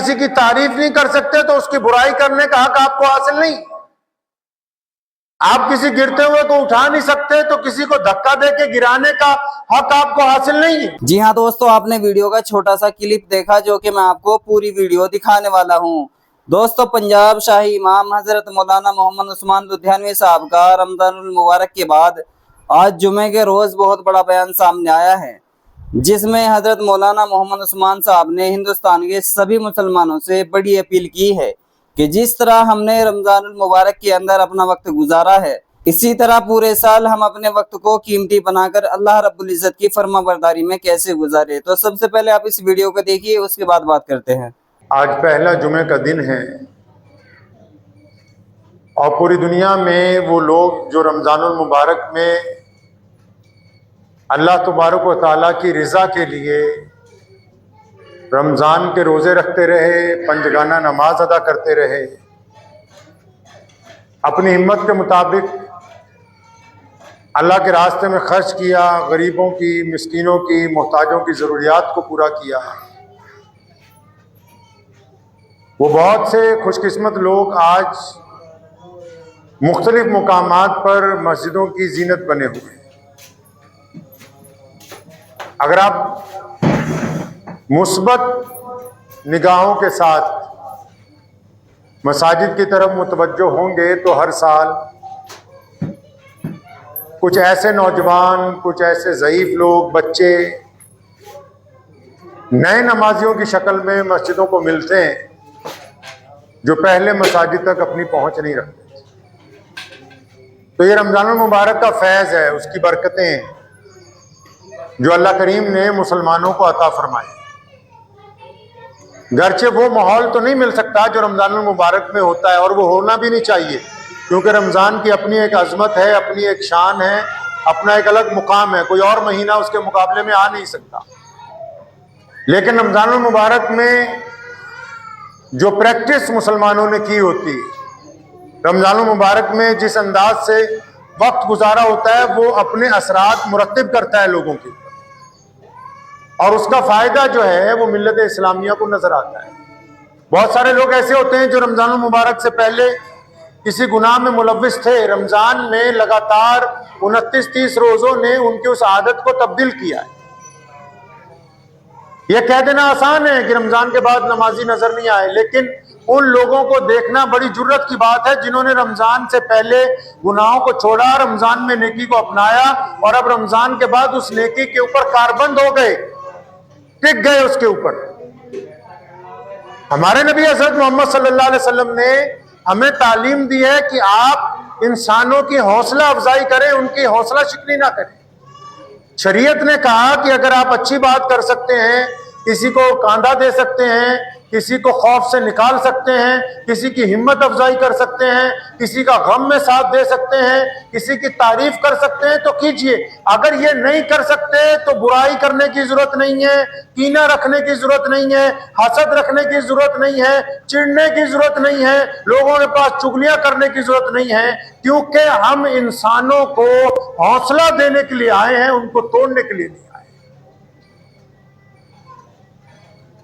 किसी की तारीफ नहीं कर सकते तो उसकी बुराई करने का हक आपको हासिल नहीं। आप किसी गिरते हुए को उठा नहीं सकते तो किसी को धक्का देके गिराने का हक आपको हासिल नहीं है। जी हाँ दोस्तों, आपने वीडियो का छोटा सा क्लिप देखा जो कि मैं आपको पूरी वीडियो दिखाने वाला हूँ। दोस्तों, पंजाब शाही इमाम हजरत मौलाना मोहम्मद उस्मान लुधियानवी साहब का रमजानुल मुबारक के बाद आज जुमे के रोज बहुत बड़ा बयान सामने आया है, जिसमें हजरत मौलाना मोहम्मद उस्मान साहब ने हिंदुस्तान के सभी मुसलमानों से बड़ी अपील की है कि जिस तरह हमने रमजानुल मुबारक के अंदर अपना वक्त गुजारा है, इसी तरह पूरे साल हम अपने वक्त को कीमती बनाकर अल्लाह रब्बुल इज्जत की फरमाबरदारी में कैसे गुजारे। तो सबसे पहले आप इस वीडियो को देखिए, उसके बाद बात करते हैं। आज पहला जुमे का दिन है और पूरी दुनिया में वो लोग जो रमजानुल मुबारक में अल्लाह तबारक व तआला की रिज़ा के लिए रमज़ान के रोज़े रखते रहे, पंजगाना नमाज अदा करते रहे, अपनी हिम्मत के मुताबिक अल्लाह के रास्ते में खर्च किया, गरीबों की, मिस्कीनों की, मोहताजों की ज़रूरियात को पूरा किया। वो बहुत से खुशकिस्मत लोग आज मुख्तलिफ मुकामात पर मस्जिदों की जीनत बने हुए हैं। अगर आप मुस्बत निगाहों के साथ मसाजिद की तरफ मुतवज्जो होंगे तो हर साल कुछ ऐसे नौजवान, कुछ ऐसे ज़ईफ़ लोग, बच्चे नए नमाजियों की शक्ल में मस्जिदों को मिलते हैं जो पहले मसाजिद तक अपनी पहुंच नहीं रखते। तो ये रमज़ानुल मुबारक का फैज़ है, उसकी बरकतें हैं जो अल्लाह करीम ने मुसलमानों को अता फरमाई। गरचे वो माहौल तो नहीं मिल सकता जो रमज़ानुल मुबारक में होता है, और वो होना भी नहीं चाहिए, क्योंकि रमज़ान की अपनी एक अजमत है, अपनी एक शान है, अपना एक अलग मुकाम है। कोई और महीना उसके मुकाबले में आ नहीं सकता। लेकिन रमज़ानुल मुबारक में जो प्रैक्टिस मुसलमानों ने की होती, रमज़ानुल मुबारक में जिस अंदाज से वक्त गुजारा होता है, वो अपने असरात मुरत्तिब करता है लोगों के, और उसका फ़ायदा जो है वो मिल्लत इस्लामिया को नज़र आता है। बहुत सारे लोग ऐसे होते हैं जो रमज़ानुल मुबारक से पहले किसी गुनाह में मुलव्विस थे। रमज़ान में लगातार 29-30 रोज़ों ने उनकी उस आदत को तब्दील किया है। यह कह देना आसान है कि रमज़ान के बाद नमाजी नज़र नहीं आए, लेकिन उन लोगों को देखना बड़ी जुर्रत की बात है जिन्होंने रमज़ान से पहले गुनाहों को छोड़ा, रमज़ान में नेकी को अपनाया, और अब रमज़ान के बाद उस नेकी के ऊपर कारबंद हो गए, टिक गए उसके ऊपर। हमारे नबी हज़रत मोहम्मद सल्लल्लाहु अलैहि वसल्लम ने हमें तालीम दी है कि आप इंसानों की हौसला अफजाई करें, उनकी हौसला शिकनी ना करें। शरीयत ने कहा कि अगर आप अच्छी बात कर सकते हैं, किसी को कांधा दे सकते हैं, किसी को खौफ से निकाल सकते हैं, किसी की हिम्मत अफजाई कर सकते हैं, किसी का गम में साथ दे सकते हैं, किसी की तारीफ कर सकते हैं, तो कीजिए। अगर ये नहीं कर सकते तो बुराई करने की जरूरत नहीं है, कीना रखने की जरूरत नहीं है, हसद रखने की जरूरत नहीं है, चिढ़ने की जरूरत नहीं है, लोगों के पास चुगलियां करने की जरूरत नहीं है, क्योंकि हम इंसानों को हौसला देने के लिए आए हैं, उनको तोड़ने के लिए नहीं।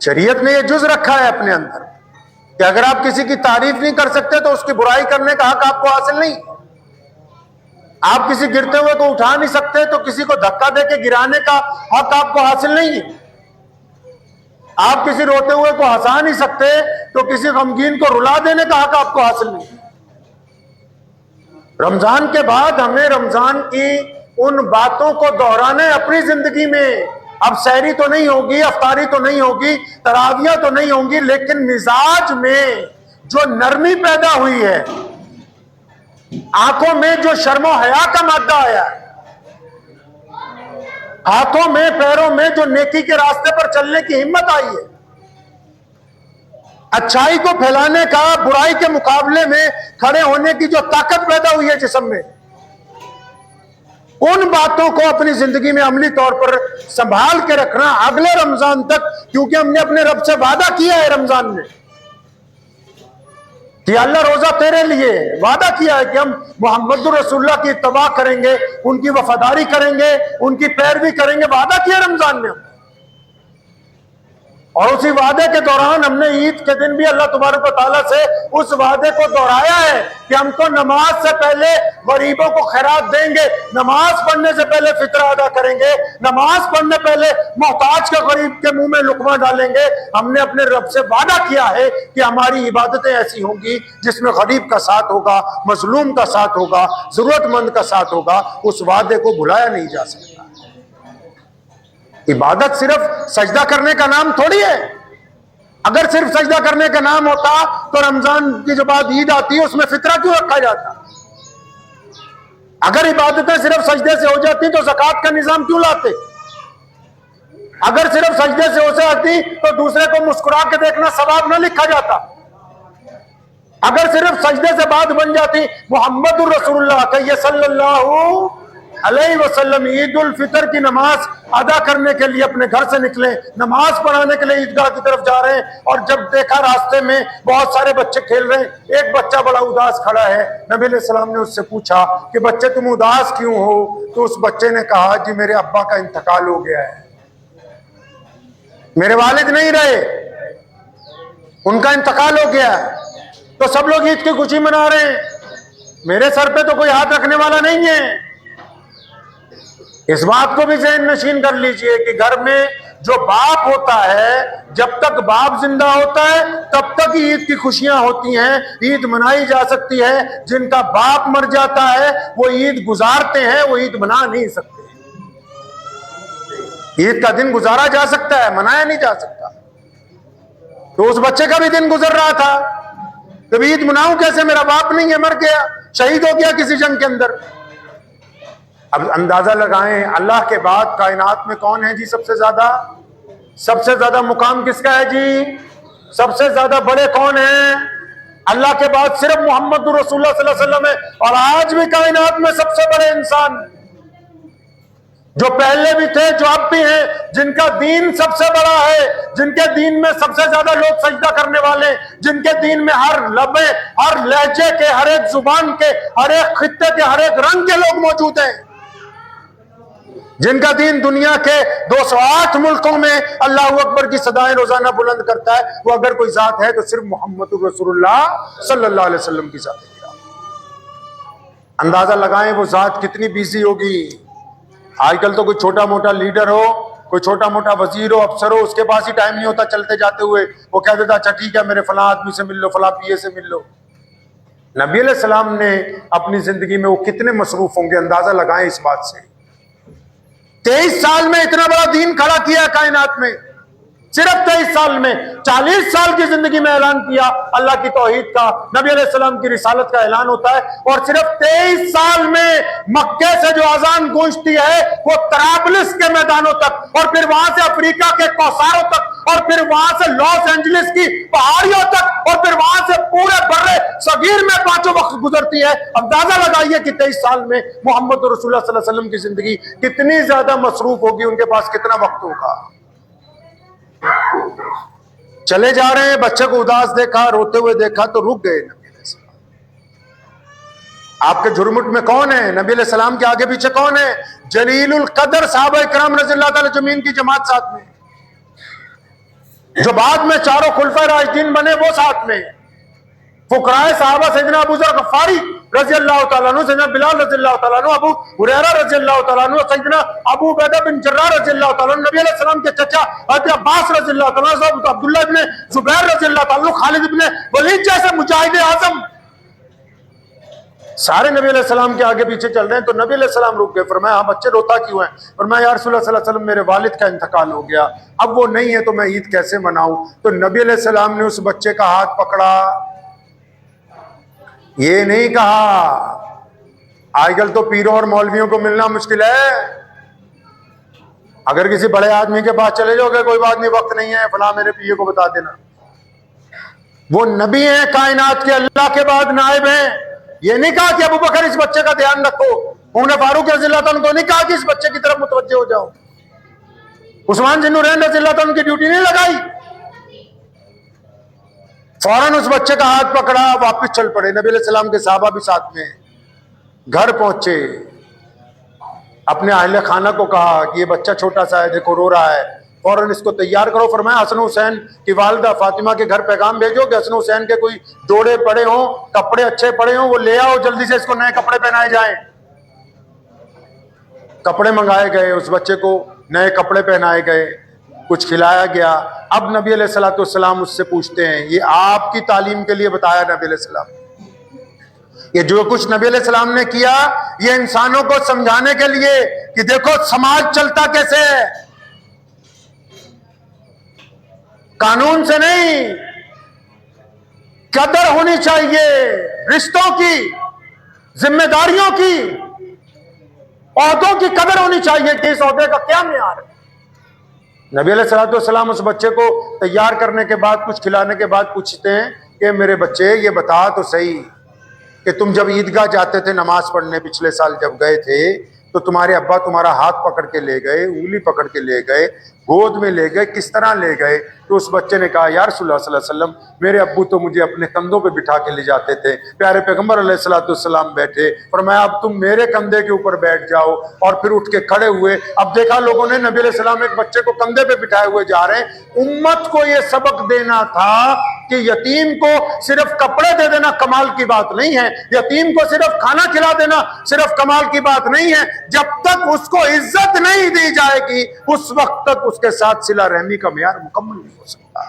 शरीयत ने यह जुज रखा है अपने अंदर कि अगर आप किसी की तारीफ नहीं कर सकते तो उसकी बुराई करने का हक आपको हासिल नहीं। आप किसी गिरते हुए को उठा नहीं सकते तो किसी को धक्का देके गिराने का हक आपको हासिल नहीं है। आप किसी रोते हुए को हंसा नहीं सकते तो किसी गमगीन को रुला देने का हक आपको हासिल नहीं। रमजान के बाद हमें रमजान की उन बातों को दोहराना है अपनी जिंदगी में। अब सहरी तो नहीं होगी, अफ्तारी तो नहीं होगी, तरावियां तो नहीं होंगी, लेकिन मिजाज में जो नरमी पैदा हुई है, आंखों में जो शर्मो हया का मादा आया है, हाथों में पैरों में जो नेकी के रास्ते पर चलने की हिम्मत आई है, अच्छाई को फैलाने का, बुराई के मुकाबले में खड़े होने की जो ताकत पैदा हुई है जिस्म में, उन बातों को अपनी जिंदगी में अमली तौर पर संभाल के रखना अगले रमजान तक, क्योंकि हमने अपने रब से वादा किया है रमजान में कि अल्लाह रोजा तेरे लिए, वादा किया है कि हम मोहम्मद रसूलुल्लाह की इत्तबा करेंगे, उनकी वफादारी करेंगे, उनकी पैरवी करेंगे, वादा किया रमजान में। और उसी वादे के दौरान हमने ईद के दिन भी अल्लाह तबारक व तआला से उस वादे को दोहराया है कि हमको नमाज से पहले गरीबों को खैरात देंगे, नमाज पढ़ने से पहले फितरा अदा करेंगे, नमाज पढ़ने पहले मोहताज के गरीब के मुंह में लुकमा डालेंगे। हमने अपने रब से वादा किया है कि हमारी इबादतें ऐसी होंगी जिसमें गरीब का साथ होगा, मजलूम का साथ होगा, जरूरतमंद का साथ होगा। उस वादे को भुलाया नहीं जा सकता। इबादत सिर्फ सजदा करने का नाम थोड़ी है। अगर सिर्फ सजदा करने का नाम होता तो रमजान की जो बाद ईद आती है उसमें फितरा क्यों रखा जाता? अगर इबादतें सिर्फ सजदे से हो जाती तो ज़कात का निजाम क्यों लाते? अगर सिर्फ सजदे से हो जाती तो दूसरे को मुस्कुरा के देखना सवाब न लिखा जाता। अगर सिर्फ सजदे से बात बन जाती मुहम्मदुर रसूलुल्लाह कहिए सल्लल्लाहु अलैहि वसल्लम ईद उल फितर की नमाज अदा करने के लिए अपने घर से निकले, नमाज पढ़ाने के लिए ईदगाह की तरफ जा रहे हैं और जब देखा रास्ते में बहुत सारे बच्चे खेल रहे हैं, एक बच्चा बड़ा उदास खड़ा है। नबी अलैहि सलाम ने उससे पूछा कि बच्चे तुम उदास क्यों हो? तो उस बच्चे ने कहा जी मेरे अब्बा का इंतकाल हो गया है, मेरे वालिद नहीं रहे, उनका इंतकाल हो गया है। तो सब लोग ईद की खुशी मना रहे हैं, मेरे सर पे तो कोई हाथ रखने वाला नहीं है। इस बात को भी ज़हन नशीन कर लीजिए कि घर में जो बाप होता है, जब तक बाप जिंदा होता है तब तक ईद की खुशियां होती हैं, ईद मनाई जा सकती है। जिनका बाप मर जाता है वो ईद गुजारते हैं, वो ईद मना नहीं सकते। ईद का दिन गुजारा जा सकता है, मनाया नहीं जा सकता। तो उस बच्चे का भी दिन गुजर रहा था, तब ईद मनाऊं कैसे? मेरा बाप नहीं है, मर गया, शहीद हो गया किसी जंग के अंदर। अब अंदाजा लगाएं अल्लाह के बाद कायनात में कौन है जी सबसे ज्यादा मुकाम किसका है जी? सबसे ज्यादा बड़े कौन हैं? अल्लाह के बाद सिर्फ मोहम्मद रसूलुल्लाह सल्लल्लाहु अलैहि वसल्लम है। और आज भी कायनात में सबसे बड़े इंसान जो पहले भी थे, जो अब भी हैं, जिनका दीन सबसे बड़ा है, जिनके दीन में सबसे ज्यादा लोग सजदा करने वाले, जिनके दीन में हर लबे, हर लहजे के, हर एक जुबान के, हर एक खित्ते के, हर एक रंग के लोग मौजूद हैं, जिनका दीन दुनिया के 208 मुल्कों में अल्लाह अकबर की सदाएं रोजाना बुलंद करता है। वो अगर कोई जात है तो सिर्फ मोहम्मद रसूलुल्लाह सल्लल्लाहु अलैहि वसल्लम की जात है। अंदाजा लगाएं वो जात कितनी बिजी होगी। आजकल तो कोई छोटा मोटा लीडर हो, कोई छोटा मोटा वजीर हो, अफसर हो, उसके पास ही टाइम नहीं होता चलते जाते हुए वो कह देता अच्छा ठीक है मेरे फला आदमी से मिल लो, फला पीए से मिल लो। नबी अलैहि सलाम ने अपनी जिंदगी में वो कितने मसरूफ होंगे, अंदाजा लगाएं इस बात से। 23 साल में इतना बड़ा दीन खड़ा किया कायनात में, सिर्फ 23 साल में। 40 साल की जिंदगी में ऐलान किया अल्लाह की तौहीद का, नबी अलैहि सलाम की रिसालत का ऐलान होता है। और सिर्फ 23 साल में मक्के से जो अजान गूंजती है वो तराबलिस के मैदानों तक, और फिर वहां से अफ्रीका के कौसारों तक, और फिर वहां से लॉस एंजलिस की पहाड़ियों तक, और फिर वहां से पूरे बर्रे सगीर में पांचों वक्त गुजरती है। अंदाजा लगाइए कि 23 साल में मोहम्मद रसूलुल्लाह सल्लल्लाहु अलैहि वसल्लम की जिंदगी कितनी ज्यादा मसरूफ होगी, उनके पास कितना वक्त होगा। चले जा रहे हैं, बच्चे को उदास देखा, रोते हुए देखा तो रुक गए। नबी अलैहि सलाम आपके झुरमुट में कौन है? नबी अलैहि सलाम के आगे पीछे कौन है? जलीलुल कदर साहबा इकराम रज़ियल्लाहु ताला जमीन की जमात साथ में, जो बाद में चारों खुलफा राशिदीन बने वो साथ में, फुकराए साहबा सैयदना अबू ज़र गफ़ारी रज़ियल्लाहु ताला अन्हु, सैयदना बिलाल रज़ियल्लाहु ताला अन्हु, अबू हुरैरा रज़ियल्लाहु ताला अन्हु, सैयदना अबू उबैदा बिन जर्राह रज़ियल्लाहु ताला अन्हु, नबी अलैहि सलाम के चचा हज़रत अब्बास रज़ियल्लाहु ताला अन्हु, अब्दुल्लाह इब्न ज़ुबैर रज़ियल्लाहु ताला अन्हु, खालिद इब्न वलीद जैसे मुजाहिद आज़म सारे नबी अलैहि सलाम के आगे पीछे चल रहे हैं। तो नबी अलैहि सलाम रुक गए। फरमाया हाँ बच्चे रोता क्यों है? फरमाया या रसूलुल्लाह सल्लल्लाहु अलैहि वसल्लम मेरे वालिद का इंतकाल हो गया, अब वो नहीं है तो मैं ईद कैसे मनाऊं? तो नबी अलैहि सलाम ने उस बच्चे का हाथ पकड़ा, ये नहीं कहा आजकल तो पीरों और मौलवियों को मिलना मुश्किल है, अगर किसी बड़े आदमी के पास चले जाओगे कोई बात नहीं, वक्त नहीं है, फला मेरे पिए को बता देना। वो नबी हैं कायनात के, अल्लाह के बाद नायब हैं। ये नहीं कहा कि अबू बकर इस बच्चे का ध्यान रखो, उमर फारूक रज़ियल्लाहु ताला तो नहीं कहा कि इस बच्चे की तरफ मुतवज्जे हो जाओ, उस्मान ज़ुन्नुरैन रज़ियल्लाहु ताला की ड्यूटी नहीं लगाई, फौरन उस बच्चे का हाथ पकड़ा, वापस चल पड़े। नबी अलैहि सलाम के साहबा भी साथ में, घर पहुंचे, अपने अहले खाना को कहा कि ये बच्चा छोटा सा है, देखो रो रहा है, फौरन इसको तैयार करो। फरमाया हसन हुसैन की वालिदा फातिमा के घर पैगाम भेजो कि हसन हुसैन के कोई जोड़े पड़े हों, कपड़े अच्छे पड़े हों, वो ले आओ, जल्दी से इसको नए कपड़े पहनाए जाएं। कपड़े मंगाए गए, उस बच्चे को नए कपड़े पहनाए गए, कुछ खिलाया गया। अब नबी अलैहिस्सलाम उससे पूछते हैं, ये आपकी तालीम के लिए बताया नबी अलैहिस्सलाम, ये जो कुछ नबी अलैहिस्सलाम ने किया ये इंसानों को समझाने के लिए कि देखो समाज चलता कैसे है, कानून से नहीं, कदर होनी चाहिए रिश्तों की, जिम्मेदारियों की, औहदों की कदर होनी चाहिए कि इस औहदे का क्या मेयार है। नबी अलैहिस्सलाम उस बच्चे को तैयार करने के बाद, कुछ खिलाने के बाद पूछते हैं कि मेरे बच्चे ये बता तो सही कि तुम जब ईदगाह जाते थे नमाज पढ़ने, पिछले साल जब गए थे, तो तुम्हारे अब्बा तुम्हारा हाथ पकड़ के ले गए, उंगली पकड़ के ले गए, गोद में ले गए, किस तरह ले गए? तो उस बच्चे ने कहा, या रसूलुल्लाह सल्लल्लाहु अलैहि वसल्लम, मेरे अब्बू तो मुझे अपने कंधों पे बिठा के ले जाते थे। प्यारे पैगंबर अलैहिस्सलाम बैठे, फरमाया अब तुम मेरे कंधे के ऊपर बैठ जाओ, और फिर उठ के खड़े हुए। अब देखा लोगों ने नबी अलैहिस्सलाम एक बच्चे को कंधे पे बिठाए हुए जा रहे हैं। उम्मत को यह सबक देना था कि यतीम को सिर्फ कपड़े दे देना कमाल की बात नहीं है, यतीम को सिर्फ खाना खिला देना सिर्फ कमाल की बात नहीं है। जब तक उसको इज्जत नहीं दी जाएगी उस वक्त तक उसके साथ सिला रहमी का मेयार मुकम्मल नहीं हो सकता।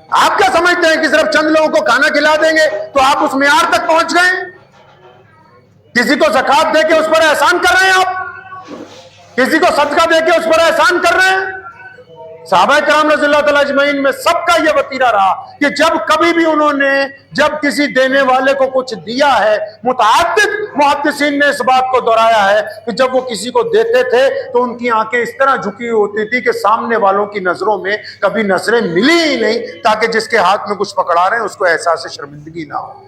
आप क्या समझते हैं कि सिर्फ चंद लोगों को खाना खिला देंगे तो आप उस मेयार तक पहुंच गए? किसी को ज़कात दे के उस पर एहसान कर रहे हैं आप, किसी को सदका दे के उस पर एहसान कर रहे हैं। सहाबा किराम रज़ियल्लाहु तआला अजमईन में सबका यह वतीरा रहा कि जब कभी भी उन्होंने जब किसी देने वाले को कुछ दिया है, मुतअद्दिद मुहद्दिसीन ने इस बात को दोहराया है कि जब वो किसी को देते थे तो उनकी आंखें इस तरह झुकी होती थी कि सामने वालों की नजरों में कभी नजरें मिली ही नहीं, ताकि जिसके हाथ में कुछ पकड़ा रहे हैं उसको एहसास शर्मिंदगी ना हो।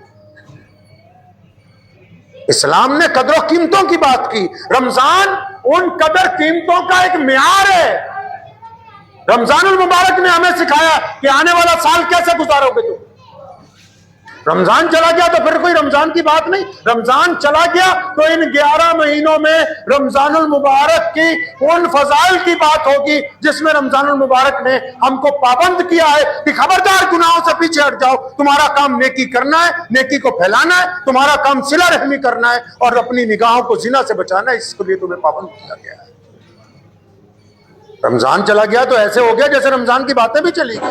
इस्लाम ने कदर कीमतों की बात की। रमजान उन कदर कीमतों का एक मेयार है। रमजानुल मुबारक ने हमें सिखाया कि आने वाला साल कैसे गुजारोगे तुम। रमजान चला गया तो फिर कोई रमजान की बात नहीं, रमजान चला गया तो इन 11 महीनों में रमजानुल मुबारक की उन फजाइल की बात होगी जिसमें रमजानुल मुबारक ने हमको पाबंद किया है कि खबरदार गुनाहों से पीछे हट जाओ, तुम्हारा काम नेकी करना है, नेकी को फैलाना है, तुम्हारा काम सिला रहमी करना है और अपनी निगाहों को जिना से बचाना है, इसके लिए तुम्हें पाबंद किया गया है। रमजान चला गया तो ऐसे हो गया जैसे रमजान की बातें भी चली गई,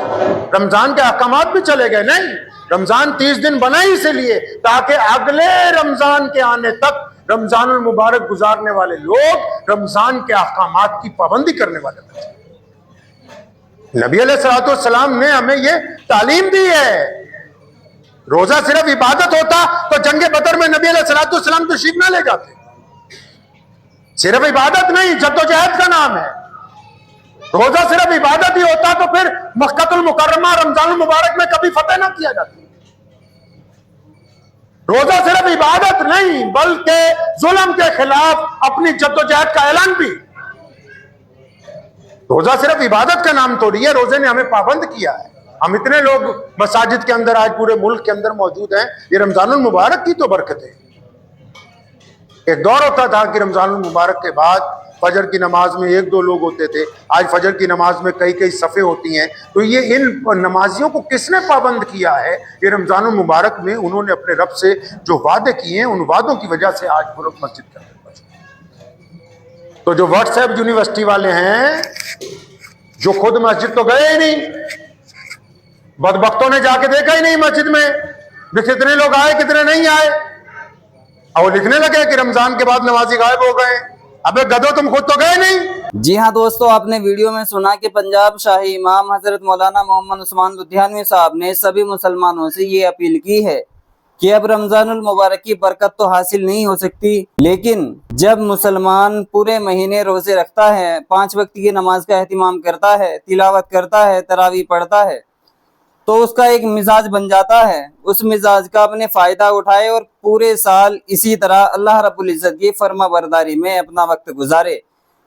रमजान के अहकामात भी चले गए। नहीं, रमजान 30 दिन बना ही इसलिए ताकि अगले रमजान के आने तक रमजानुल मुबारक गुजारने वाले लोग रमजान के अहकामात की पाबंदी करने वाले बने। नबी अलैहिस्सलाम ने हमें ये तालीम दी है। रोजा सिर्फ इबादत होता तो जंगे बदर में नबी अलैहिस्सलाम तशरीफ ना ले जाते। सिर्फ इबादत नहीं, जद्दोजहद का नाम है। रोजा सिर्फ इबादत ही होता तो फिर मक्कातुल मुकर्रमा रमजानुल मुबारक में कभी फतेह ना किया जाता। रोजा सिर्फ इबादत नहीं बल्कि जुल्म के खिलाफ अपनी जद्दोजहद का ऐलान भी। रोजा सिर्फ इबादत का नाम थोड़ी है, रोजे ने हमें पाबंद किया है। हम इतने लोग मसाजिद के अंदर आज पूरे मुल्क के अंदर मौजूद हैं, ये रमजानुल मुबारक की तो बरकत है। एक दौर होता था कि रमजानुल मुबारक के बाद फजर की नमाज में 1-2 लोग होते थे, आज फजर की नमाज में कई सफ़े होती हैं। तो ये इन नमाजियों को किसने पाबंद किया है? ये रमजानुल मुबारक में उन्होंने अपने रब से जो वादे किए हैं उन वादों की वजह से आज वो लोग मस्जिद के अंदर पहुंचे। तो जो व्हाट्सएप यूनिवर्सिटी वाले हैं जो खुद मस्जिद तो गए ही नहीं, बदबख्तों ने जाके देखा ही नहीं मस्जिद में कितने लोग आए कितने नहीं आए, और वो लिखने लगे कि रमजान के बाद नमाजी गायब हो गए। अबे गधो, तुम खुद तो गए नहीं। जी हाँ दोस्तों, आपने वीडियो में सुना कि पंजाब शाही इमाम हजरत मौलाना मोहम्मद उस्मान लुधियानवी साहब ने सभी मुसलमानों से ये अपील की है कि अब रमजानुल मुबारक की बरकत तो हासिल नहीं हो सकती, लेकिन जब मुसलमान पूरे महीने रोजे रखता है, 5 वक्त की नमाज का एहतिमाम करता है, तिलावत करता है, तरावी पढ़ता है, तो उसका एक मिजाज बन जाता है। उस मिजाज का अपने फायदा उठाए और पूरे साल इसी तरह अल्लाह रब्बुल इज्जत की फर्मा बरदारी में अपना वक्त गुजारे।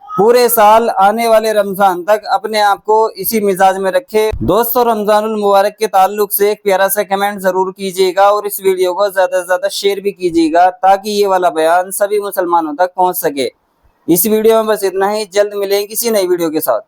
पूरे साल आने वाले रमजान तक अपने आप को इसी मिजाज में रखे। दोस्तों, रमजानुल मुबारक के ताल्लुक से एक प्यारा सा कमेंट जरूर कीजिएगा और इस वीडियो को ज्यादा से ज्यादा शेयर भी कीजिएगा ताकि ये वाला बयान सभी मुसलमानों तक पहुंच सके। इस वीडियो में बस इतना ही, जल्द मिलेंगे किसी नई वीडियो के साथ।